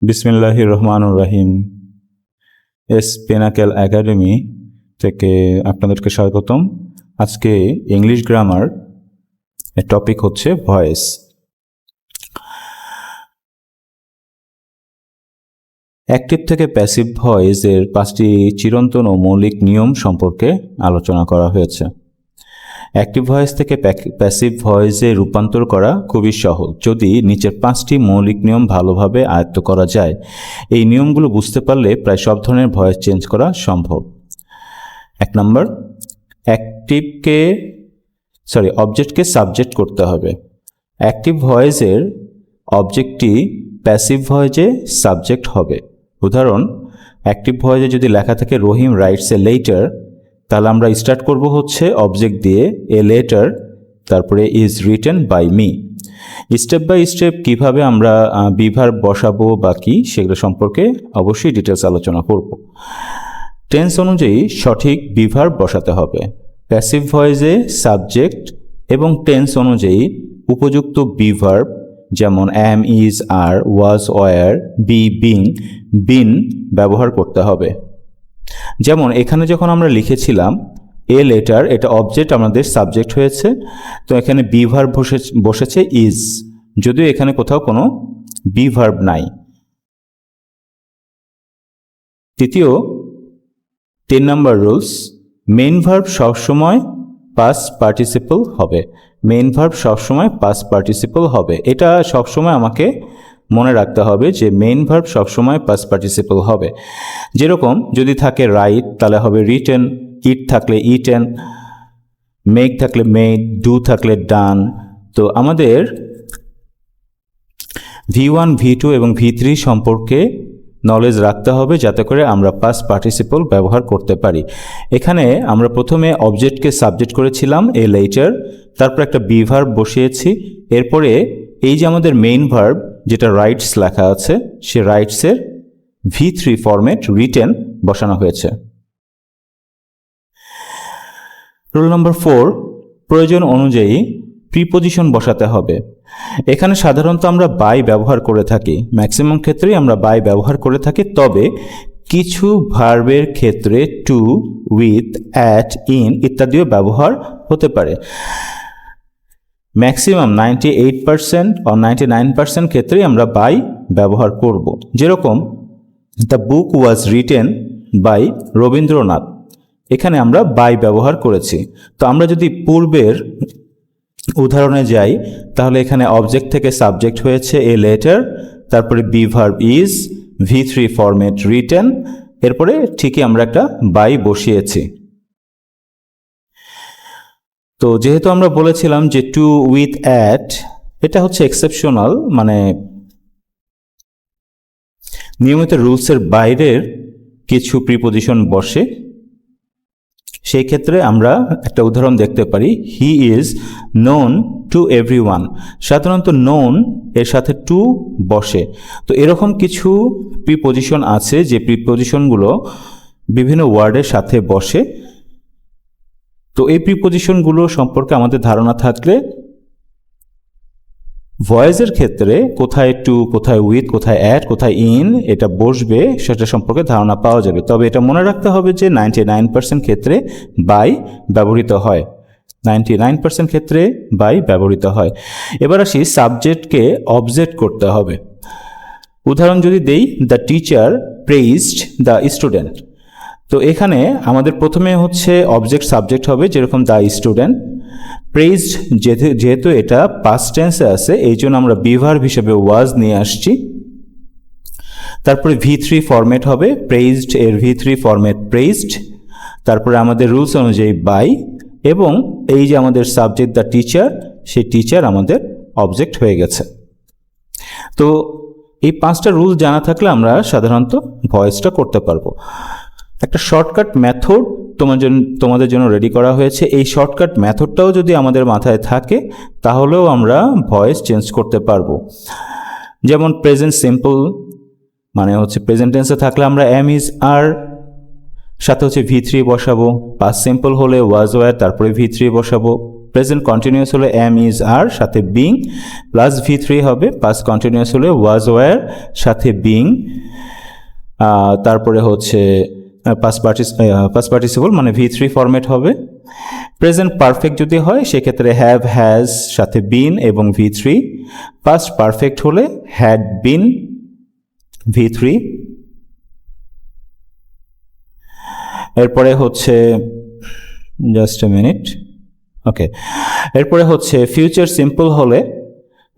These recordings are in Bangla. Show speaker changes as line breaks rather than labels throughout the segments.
বিসমিল্লাহির রহমানুর রহিম। এস পেনাকেল একাডেমি থেকে আপনাদেরকে স্বাগতম। আজকে ইংলিশ গ্রামার এর টপিক হচ্ছে ভয়েস। অ্যাক্টিভ থেকে প্যাসিভ ভয়েস এর 5টি চিরন্তন ও মৌলিক নিয়ম সম্পর্কে আলোচনা করা হয়েছে। অ্যাক্টিভ ভয়েস থেকে প্যাসিভ ভয়েসে রূপান্তর করা খুবই সহজ যদি নিচের 5টি মৌলিক নিয়ম ভালোভাবে আয়ত্ত করা যায়। এই নিয়মগুলো বুঝতে পারলে প্রায় সব ধরনের ভয়েস চেঞ্জ করা সম্ভব। 1 নম্বর, অবজেক্টকে সাবজেক্ট করতে হবে। অ্যাক্টিভ ভয়েসের অবজেক্টটি প্যাসিভ ভয়েসে সাবজেক্ট হবে। উদাহরণ, অ্যাক্টিভ ভয়েসে যদি লেখা থাকে রহিম রাইটস এ লেটার, তাহলে আমরা স্টার্ট করব হচ্ছে অবজেক্ট দিয়ে এ লেটার, তারপরে is written by me. Step by step কীভাবে আমরা বিভার্ব বসাবো বা কি সেগুলো সম্পর্কে অবশ্যই ডিটেলস আলোচনা করব। টেন্স অনুযায়ী সঠিক বিভার্ব বসাতে হবে। প্যাসিভ ভয়েসে সাবজেক্ট এবং টেন্স অনুযায়ী উপযুক্ত বিভার্ব যেমন am, is, are, was, were, be, being, been ব্যবহার করতে হবে। যেমন এখানে যখন আমরা লিখেছিলাম এ লেটার, এটা অবজেক্ট আমাদের সাবজেক্ট হয়েছে, তো এখানে বিভার্ব বসেছে ইজ, যদিও এখানে কোথাও কোনো বিভার্ব নাই। তৃতীয় 3 নম্বর রুলস, মেইন ভার্ব সবসময় পাস্ট পার্টিসিপল হবে। মেইন ভার্ব সবসময় পাস্ট পার্টিসিপল হবে, এটা সবসময় আমাকে মনে রাখতে হবে যে মেইন ভার্ব সবসময় পাস্ট পার্টিসিপল হবে। যেরকম যদি থাকে রাইট তাহলে হবে রিটেন, ইট থাকলে ইটেন, মেক থাকলে মেড, ডু থাকলে ডান। তো আমাদের V1, V2 এবং V3 সম্পর্কে নলেজ রাখতে হবে যাতে করে আমরা পাস্ট পার্টিসিপল ব্যবহার করতে পারি। এখানে আমরা প্রথমে অবজেক্টকে সাবজেক্ট করেছিলাম এ লেটার, তারপর একটা বিভার্ব বসিয়েছি, এরপরে এই যে আমাদের মেইন ভার্ব যেটা রাইটস লেখা আছে সে রাইটসের V3 ফরম্যাট রিটেন বসানো হয়েছে। রুল নম্বর 4, প্রয়োজন অনুযায়ী প্রিপোজিশন বসাতে হবে। এখানে সাধারণত আমরা বাই ব্যবহার করে থাকি, ম্যাক্সিমাম ক্ষেত্রেই আমরা বাই ব্যবহার করে থাকি, তবে কিছু ভার্বের ক্ষেত্রে টু, উইথ, অ্যাট, ইন ইত্যাদিও ব্যবহার হতে পারে। ম্যাক্সিমাম 98% or 99% ক্ষেত্রেই আমরা বাই ব্যবহার করব। যেরকম the book was written by Rabindranath, এখানে আমরা বাই ব্যবহার করেছি। তো আমরা যদি পূর্বের উদাহরণে যাই তাহলে এখানে অবজেক্ট থেকে সাবজেক্ট হয়েছে এ লেটার, তারপরে be verb is, V3 format written, এরপরে ঠিকই আমরা একটা বাই বসিয়েছি। তো যেহেতু আমরা বলেছিলাম যে টু, উইথ, অ্যাট এটা হচ্ছে এক্সেপশনাল, মানে নিয়মিত রুলসের বাইরের কিছু প্রিপোজিশন বসে, সেই ক্ষেত্রে আমরা একটা উদাহরণ দেখতে পারি, he is known to everyone. সাধারণত নোন এর সাথে টু বসে। তো এরকম কিছু প্রিপোজিশন আছে যে প্রিপোজিশনগুলো বিভিন্ন ওয়ার্ডের সাথে বসে। তো এই প্রিপোজিশনগুলো সম্পর্কে আমাদের ধারণা থাকলে ভয়েসের ক্ষেত্রে কোথায় টু, কোথায় উইথ, কোথায় অ্যাট, কোথায় ইন এটা বসবে সেটা সম্পর্কে ধারণা পাওয়া যাবে। তবে এটা মনে রাখতে হবে যে 99% ক্ষেত্রে বাই ব্যবহৃত হয়, 99% ক্ষেত্রে বাই ব্যবহৃত হয়। এবার আসি সাবজেক্টকে অবজেক্ট করতে হবে। উদাহরণ যদি দেই, দ্য টিচার প্রেইজড দ্য স্টুডেন্ট, তো এখানে আমাদের প্রথমে হচ্ছে অবজেক্ট সাবজেক্ট হবে, যেরকম দ্য স্টুডেন্ট। প্রেইজড যেহেতু এটা পাস্ট টেন্সে আছে এই জন্য আমরা বিভার্ব হিসেবে ওয়াজ নিয়ে আসছি। তারপরে V3 ফরম্যাট হবে, প্রেইজড এর V3 ফরম্যাট প্রেইজড, তারপরে আমাদের রুলস অনুযায়ী বাই, এবং এই যে আমাদের সাবজেক্ট দ্য টিচার, সেই টিচার আমাদের অবজেক্ট হয়ে গেছে। তো এই 5টা রুলস জানা থাকলে আমরা সাধারণত ভয়েসটা করতে পারবো। একটা শর্টকাট মেথড তোমাদের জন্য রেডি করা হয়েছে। এই শর্টকাট মেথডটাও যদি আমাদের মাথায় থাকে তাহলেও আমরা ভয়েস চেঞ্জ করতে পারবো। যেমন প্রেজেন্ট সিম্পল মানে হচ্ছে প্রেজেন্ট টেন্সে থাকলে আমরা অ্যাম, ইজ, আর সাথে হচ্ছে V3 বসাবো। পাস্ট সিম্পল হলে ওয়াজ, ওয়ার, তারপরে V3 বসাবো। প্রেজেন্ট কন্টিনিউয়াস হলে এম ইজ আর সাথে বিং প্লাস V3 হবে, পাস্ট কন্টিনিউয়াস হলে ওয়াজ ওয়্যার সাথে বিং, তারপরে হচ্ছে পাস্ট পার্টিসিপল মানে V3 ফরম্যাট হবে। প্রেজেন্ট পারফেক্ট যদি হয় সেক্ষেত্রে হ্যাভ হ্যাজ সাথে বিন এবং V3, পাস্ট পারফেক্ট হলে হ্যাড বিন V3। এরপরে হচ্ছে জাস্ট এ মিনিট, ওকে, এরপরে হচ্ছে ফিউচার সিম্পল হলে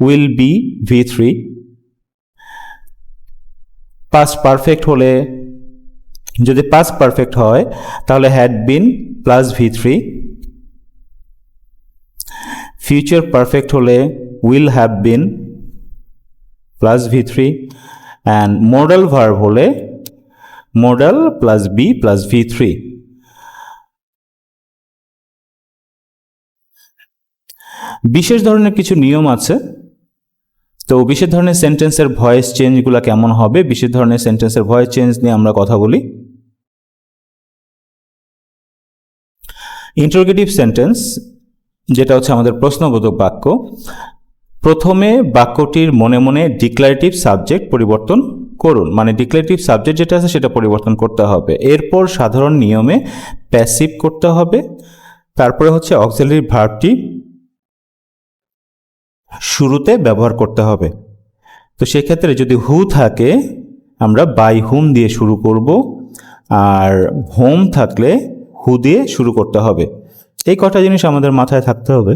will be V3, past perfect হলে যদি পাস্ট পারফেক্ট হয় তাহলে had been plus V3, future perfect হলে will have been plus V3, and modal verb হলে modal plus be plus V3। বিশেষ ধরনের কিছু নিয়ম আছে। তো বিশেষ ধরনের সেন্টেন্সের ভয়েস চেঞ্জগুলো কেমন হবে, বিশেষ ধরনের সেন্টেন্সের ভয়েস চেঞ্জ নিয়ে আমরা কথা বলি। ইন্টারোগেটিভ সেন্টেন্স যেটা হচ্ছে আমাদের প্রশ্নবোধক বাক্য, প্রথমে বাক্যটির মনে মনে ডিক্লারেটিভ সাবজেক্ট পরিবর্তন করুন, মানে ডিক্লারেটিভ সাবজেক্ট যেটা আছে সেটা পরিবর্তন করতে হবে। এরপর সাধারণ নিয়মে প্যাসিভ করতে হবে, তারপরে হচ্ছে অক্সিলারি ভার্বটি শুরুতে ব্যবহার করতে হবে। তো সেক্ষেত্রে যদি হু থাকে আমরা বাই হুম দিয়ে শুরু করব, আর হোম থাকলে হু দিয়ে শুরু করতে হবে। এই কটা জিনিস আমাদের মাথায় থাকতে হবে।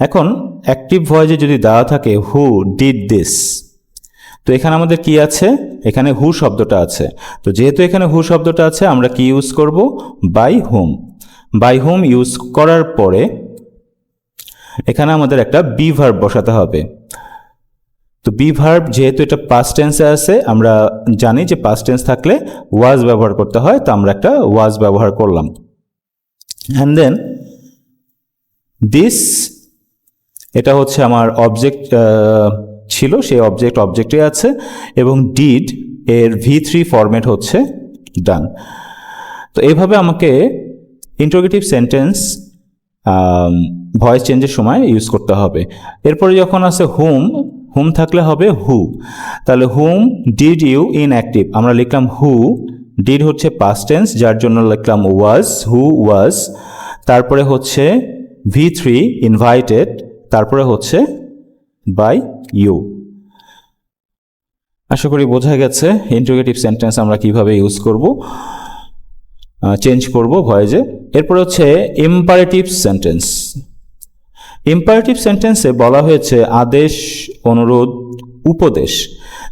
এখন অ্যাক্টিভ ভয়েসে যদি দেওয়া থাকে হু ডিড দিস, তো এখানে আমাদের কি আছে, এখানে হু শব্দটা আছে। তো যেহেতু এখানে হু শব্দটা আছে আমরা কি ইউজ করব, by whom. By whom use করার পরে এখানে আমাদের একটা বি ভার্ব বসাতে হবে। তো বি ভার্ব যেহেতু এটা পাস্ট টেন্সে আছে, আমরা জানি যে পাস্ট টেন্স থাকলে ওয়াজ ব্যবহার করতে হয়, তো আমরা একটা ওয়াজ ব্যবহার করলাম। অ্যান্ড দেন দিস, এটা হচ্ছে আমার অবজেক্ট ছিল, সেই অবজেক্টে আছে, এবং ডিড এর V3 ফরম্যাট হচ্ছে ডান। তো এইভাবে আমাকে ইন্টারোগেটিভ সেন্টেন্স ভয়েস চেঞ্জের সময় ইউজ করতে হবে। এরপরে যখন আছে হুম, হুম থাকলে হবে হু, তাহলে whom did you in active, আমরা লিখলাম হু, ডিড হচ্ছে পাস্ট টেন্স যার জন্য লিখলাম ওয়াজ, হু ওয়াজ, তারপরে হচ্ছে V3 ইনভাইটেড, তারপরে হচ্ছে বাই ইউ। আশা করি বোঝা গেছে ইন্টারোগেটিভ সেন্টেন্স আমরা কিভাবে ইউজ করব, চেঞ্জ করব ভয়েসে। এরপর হচ্ছে ইম্পারেটিভ সেন্টেন্স। ইম্পারেটিভ সেন্টেন্সে বলা হয়েছে আদেশ, অনুরোধ, উপদেশ।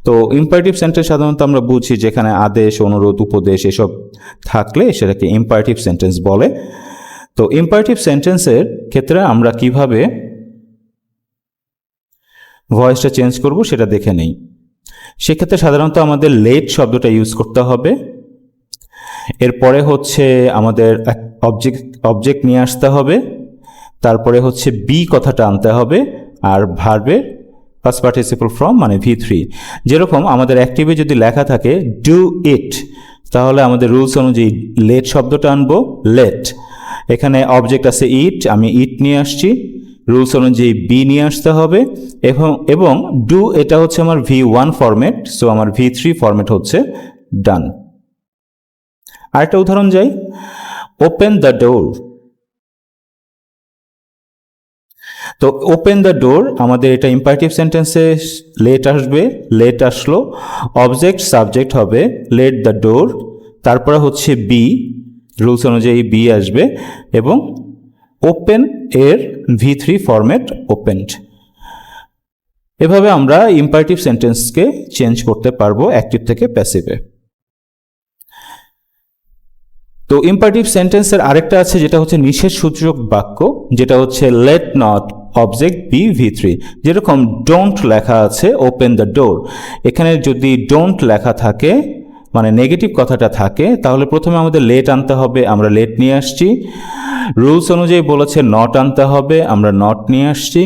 তো ইম্পারেটিভ সেন্টেন্স সাধারণত আমরা বুঝি যেখানে আদেশ, অনুরোধ, উপদেশ এসব থাকলে সেটাকে ইম্পারেটিভ সেন্টেন্স বলে। তো ইম্পারেটিভ সেন্টেন্সের ক্ষেত্রে আমরা কিভাবে ভয়েসটা চেঞ্জ করব সেটা দেখে নেই। সেক্ষেত্রে সাধারণত আমাদের লেট শব্দটা ইউজ করতে হবে। এরপরে হচ্ছে আমাদের অবজেক্ট নিয়ে আসতে হবে, তারপরে হচ্ছে বি কথাটা আনতে হবে, আর ভার্বের পাস্ট পার্টিসিপল ফ্রম মানে V3। যেরকম আমাদের অ্যাক্টিভে যদি লেখা থাকে ডু ইট, তাহলে আমাদের রুলস অনুযায়ী লেট শব্দটা আনবো, লেট। এখানে অবজেক্ট আছে ইট, আমি ইট নিয়ে আসছি, রুলস অনুযায়ী বি নিয়ে আসতে হবে, এবং ডু এটা হচ্ছে আমার V1 ফরম্যাট, সো আমার V3 ফরম্যাট হচ্ছে ডান। আরেকটা উদাহরণ যাই, ওপেন দ্য ডোর। তো ওপেন দ্য ডোর আমাদের এটা ইম্পারেটিভ সেন্টেন্সে লেট আসবে, লেট আসলো, অবজেক্ট সাবজেক্ট হবে লেট দ্য ডোর, তারপরে হচ্ছে বি, রুলস অনুযায়ী বি আসবে, এবং ওপেন এর V3 ফরম্যাট ওপেনড। এভাবে আমরা ইম্পারেটিভ সেন্টেন্সকে চেঞ্জ করতে পারবো অ্যাক্টিভ থেকে প্যাসিভে। তো ইম্পারেটিভ সেন্টেন্সের আরেকটা আছে যেটা হচ্ছে নিষেধসূচক বাক্য, যেটা হচ্ছে let not object B V3। যেরকম ডোন্ট লেখা আছে ওপেন দ্য ডোর, এখানে যদি ডোন্ট লেখা থাকে মানে নেগেটিভ কথাটা থাকে, তাহলে প্রথমে আমাদের লেট আনতে হবে, আমরা লেট নিয়ে আসছি। রুলস অনুযায়ী বলেছে নট আনতে হবে, আমরা নট নিয়ে আসছি।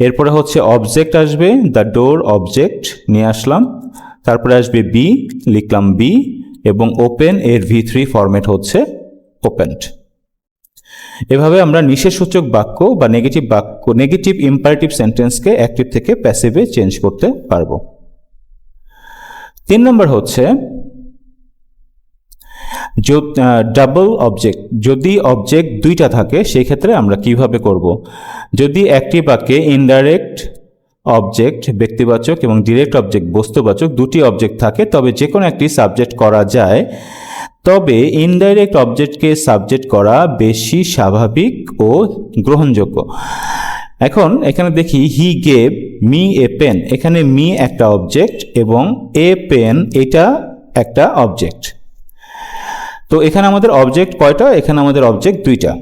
এরপরে হচ্ছে অবজেক্ট আসবে, দ্য ডোর অবজেক্ট নিয়ে আসলাম, তারপরে আসবে বি, লিখলাম বি, এবং ওপেন এর V3 ফরম্যাট হচ্ছে ওপেনড। এভাবে আমরা নিষেধসূচক বাক্য বা নেগেটিভ ইম্পারেটিভ সেন্টেন্সকে অ্যাক্টিভ থেকে প্যাসিভে চেঞ্জ করতে পারবো। 3 নম্বর হচ্ছে ডাবল অবজেক্ট। যদি অবজেক্ট দুইটা থাকে সেই ক্ষেত্রে আমরা কিভাবে করব। যদি একটি বাক্যে ইনডাইরেক্ট অবজেক্ট ব্যক্তিবাচক এবং ডিরেক্ট অবজেক্ট বস্তুবাচক দুটি অবজেক্ট থাকে তবে যে কোনো একটি সাবজেক্ট করা যায়, তবে ইনডাইরেক্ট অবজেক্টকে সাবজেক্ট করা বেশি স্বাভাবিক ও গ্রহণযোগ্য। এখন এখানে দেখি he gave me a pen, এখানে মি একটা অবজেক্ট এবং এ পেন এটা একটা অবজেক্ট। তো এখানে আমাদের অবজেক্ট কয়টা? এখানে আমাদের অবজেক্ট দুইটা,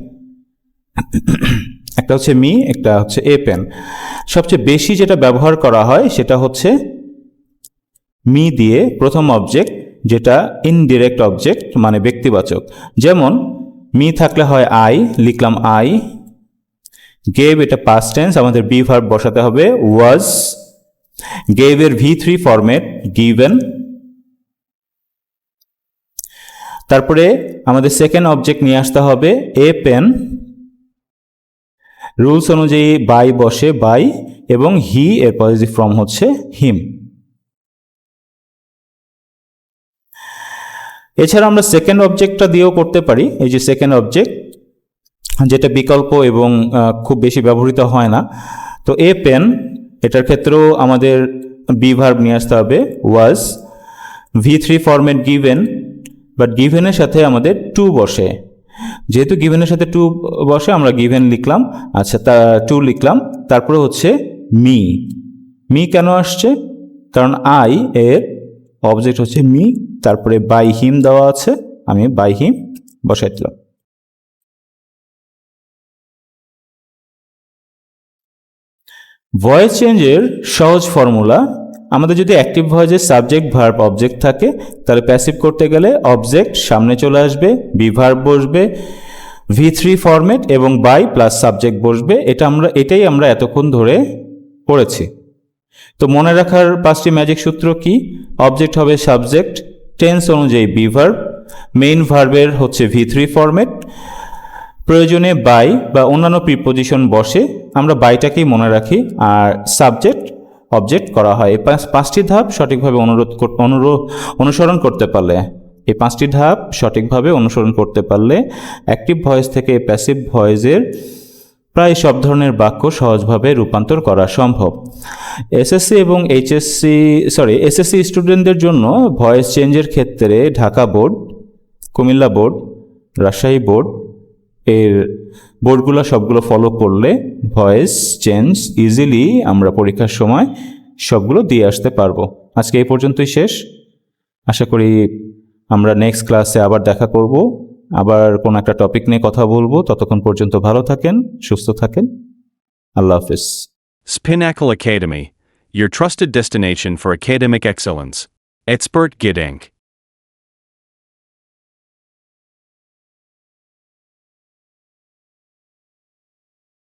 একটা হচ্ছে মি, একটা হচ্ছে এ পেন। সবচেয়ে বেশি যেটা ব্যবহার করা হয় সেটা হচ্ছে মি দিয়ে প্রথম অবজেক্ট, যেটা ইনডিরেক্ট অবজেক্ট মানে ব্যক্তিবাচক। যেমন মি থাকলে হয় আই, লিখলাম আই। গেভ এটা পাস্ট টেন্স, আমাদের বি ভার্ব বসাতে হবে ওয়াজ। গেভ এর V3 ফরম্যাট গিভেন। তারপরে আমাদের সেকেন্ড অবজেক্ট নিয়ে আসতে হবে এ পেন। রুলস অনুযায়ী বাই বসে বাই এবং হি এর পজিটিভ ফর্ম হচ্ছে হিম। এছাড়া আমরা সেকেন্ড অবজেক্টটা দিয়েও করতে পারি। এই যে সেকেন্ড অবজেক্ট যেটা বিকল্প এবং খুব বেশি ব্যবহৃত হয় না। তো এ পেন এটার ক্ষেত্রেও আমাদের বি ভার্ব নিয়ে আসতে হবে ওয়াজ। V3 ফরম্যাট গিভেন, বাট গিভেনের সাথে আমাদের টু বসে, যেহেতু গিভেনের সাথে টু বসে আমরা গিভেন লিখলাম। আচ্ছা, টু লিখলাম। তারপরে হচ্ছে মি। মি কেন আসছে? কারণ আই এর অবজেক্ট হচ্ছে মি, তারপরে বাই হিম দেওয়া আছে, আমি বাই হিম বসাই দিলাম। ভয়েস চেঞ্জের সহজ ফর্মুলা, আমাদের যদি অ্যাক্টিভ ভয়েসে সাবজেক্ট ভার্ব অবজেক্ট থাকে তাহলে প্যাসিভ করতে গেলে অবজেক্ট সামনে চলে আসবে, বি ভার্ব বসবে, V3 ফরম্যাট এবং বাই প্লাস সাবজেক্ট বসবে। এটাই আমরা এতক্ষণ ধরে পড়েছি। তো মনে রাখার 5টি ম্যাজিক সূত্র কি? অবজেক্ট হবে সাবজেক্ট, টেন্স অনুযায়ী বি ভার্ব, মেইন ভার্বের হচ্ছে V3 ফরম্যাট, প্রয়োজনে বাই বা অন্যান্য প্রিপোজিশন বসে, আমরা বাইটাকেই মনে রাখি, আর সাবজেক্ট অবজেক্ট করা হয়। এই 5টি ধাপ সঠিকভাবে অনুসরণ করতে পারলে, এই 5টি ধাপ সঠিকভাবে অনুসরণ করতে পারলে অ্যাক্টিভ ভয়েস থেকে প্যাসিভ ভয়েসের প্রায় সব ধরনের বাক্য সহজভাবে রূপান্তর করা সম্ভব। এসএসসি স্টুডেন্টদের জন্য ভয়েস চেঞ্জের ক্ষেত্রে Dhaka board, Comilla board, Rajshahi board এর বোর্ডগুলো সবগুলো ফলো করলে ভয়েস চেঞ্জ ইজিলি আমরা পরীক্ষার সময় সবগুলো দিয়ে আসতে পারবো। আজকে এই পর্যন্তই শেষ। আশা করি আমরা নেক্সট ক্লাসে আবার দেখা করব, আবার কোনো একটা টপিক নিয়ে কথা বলবো। ততক্ষণ পর্যন্ত ভালো থাকেন, সুস্থ থাকেন। আল্লাহ হাফিজ।
Spinnacle Academy, your trusted destination for academic excellence. Expert Gidink.